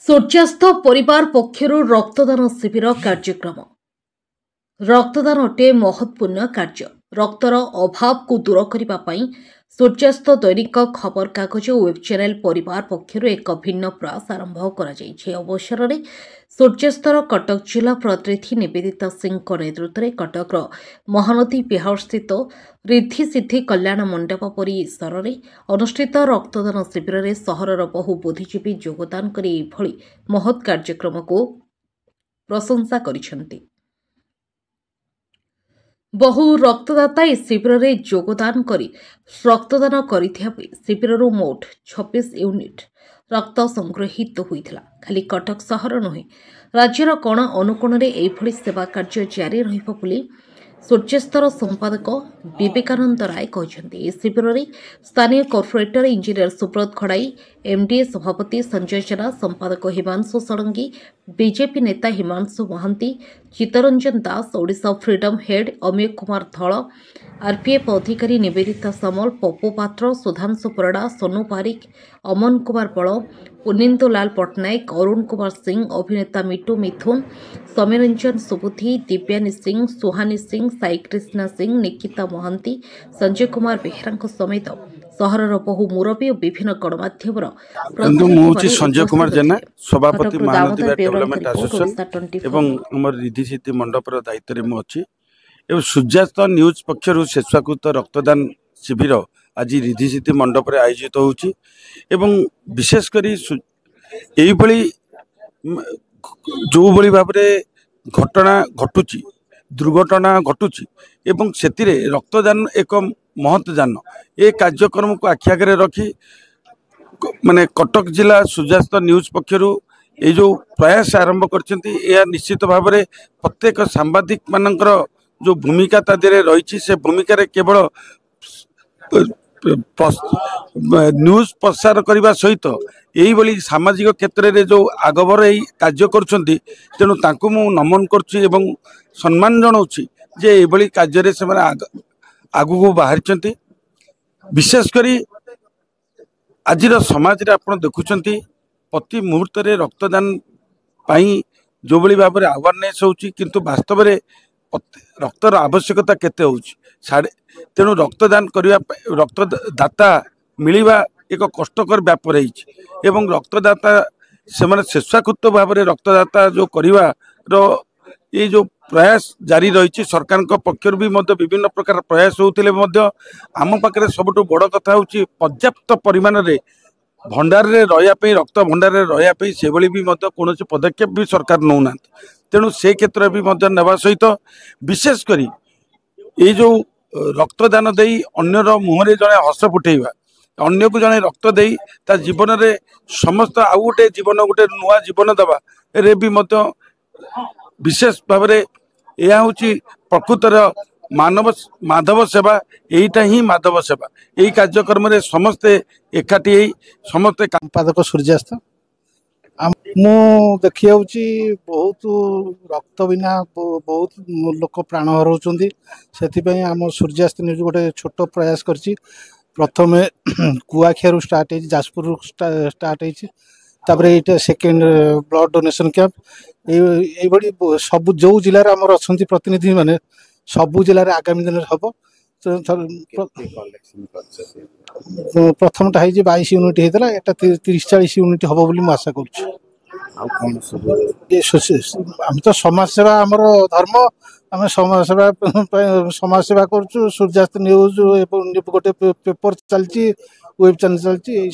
सूर्यास्त परिवार पक्षर रक्तदान शिविर कार्यक्रम रक्तदान अटे महत्वपूर्ण कार्य। रक्तर अभाव को दूर करने सूर्यास्त दैनिक खबर कागज वेब चैनल परिवार पक्षर एक भिन्न प्रयास आरंभ कर अवसर में सूर्यास्तर कटक जिला प्रतिनिधि निवेदिता सिंह नेतृत्व में कटक महानदी बिहार स्थित रिद्धि सिद्धि कल्याण मंडप परिसर में अनुष्ठित रक्तदान शिविर में सहरर बहु बुद्धिजीवी योगदान कर महत् कार्यक्रम को प्रशंसा करिसेंती। बहु रक्तदाता इस शिविर में योगदान करी रक्तदान करिथिया शिविर मोट 26 यूनिट रक्त संग्रहित होइथिला। खाली कटक सहर नुहे राज्यर कोण अनुकोण में एभली सेवा कार्य जारी रहिबो बोली सूर्यास्तर संपादक विवेकानंद राय कहते। इस शिविर में स्थानीय कॉर्पोरेटर इंजीनियर सुब्रत खड़ाई, एमडीए सभापति संजय जेना, संपादक हिमांशु षडंगी, बीजेपी नेता हिमांशु महांती, चित्तरंजन दास, ओडिशा फ्रीडम हेड अमेय कुमार धल, आरपीएफ अधिकारी निवेदिता सामल, पप्पू पात्र, सुधांशु परड़ा, सोनू पारिक, अमन कुमार बल, पुनिंदु लाल पट्टनायक, अरुण कुमार सिंह, अभिनेता मिटू मिथुन, सौम्यरंजन सुबुद्धि, दिव्यानी सिंह, सुहानी सिंह, साई कृष्णा सिंह, निकिता महांती, संजय कुमार बेहरा समेत सहरर बहु मुरबी और विभिन्न गणमाध्यम संजय कुमार जेना सभापति महानदी डेवलपमेंट एसोसिएशन एवं रिद्धि सिद्धि मंडपर दायित्व में अच्छी एवं सूर्यास्त न्यूज पक्षर स्वेच्छाकृत रक्तदान शिविर आज रिद्धि सिद्धि मंडप में आयोजित होउची एवं विशेषकर यही जो भली भाव घटना घटुची दुर्घटना घटुची एवं सेतिरे रक्तदान एक महत् दान ए कार्यक्रम को आखि आगे रखी माने कटक जिला सूर्यास्त न्यूज पक्षर ये जो प्रयास आरंभ कर निश्चित भाव में प्रत्येक सांबादिक मानकर जो भूमिका तादेरे रही से भूमिका केवल न्यूज प्रसार करने सहित यही भली सामाजिक क्षेत्र में जो आगभर यही कार्य करुँच तेणु तांको मु नमन करुँची एवं सम्मान जनाऊँची जे ये कार्य से आगु को बाहरी विशेषकर आज समाज रे आपण देखुचंती प्रति मुहूर्त रे रक्तदान पाई जो भली भाव में अवेयरनेस होची किंतु वास्तव में रक्तर आवश्यकता केते होची साडे तेणु रक्तदान करने रक्तदाता मिलवा एक कष्टकर व्यापार एवं रक्तदाता से स्वेच्छाकृत भाव में रक्तदाता जो करवा ये जो प्रयास जारी रही सरकार पक्षर भी विभिन्न प्रकार प्रयास होते आम पाखे सबुठ बड़ कथा हूँ पर्याप्त परिमाण रे भंडार रे रही रक्त भंडार रे रही से भी कौन पदक्षेप भी सरकार नौना तेणु से क्षेत्र भी नेवा सहित विशेषकर ये जो रक्तदान दे अन्यर मुहरे जड़े हस फुटेवा अन्य को जड़े रक्त दे ता जीवन में समस्त आउ गोटे जीवन गोटे नुआ जीवन दवा रे भी विशेष भाव में यह हूँ प्रकृतर माधव सेवा यहीटा ही माधव सेवा यही कार्यक्रम में समस्ते एकाठी समस्ते संपादक सूर्यास्त मु देखी बहुत रक्त बिना बहुत लोक प्राण हराउछन्ति से आम सूर्यास्त न्यूज गोटे छोट प्रयास करछि प्रथम कुआखियारू स्टार्ट जाजपुर स्टार्ट ये सेकेंड ब्लड डोनेशन कैंप ये सब जो जिले में आमर अच्छा प्रतिनिधि माने सबू जिले में आगामी दिन हम प्रथमटा 22 यूनिट होता है 30-40 यूनिट हम बोली आशा करुँ तो समाज सेवा आमर धर्म आम समाज सेवा करुँ सूर्यास्त न्यूज गोटे पेपर चलती वेब चैनल चलती।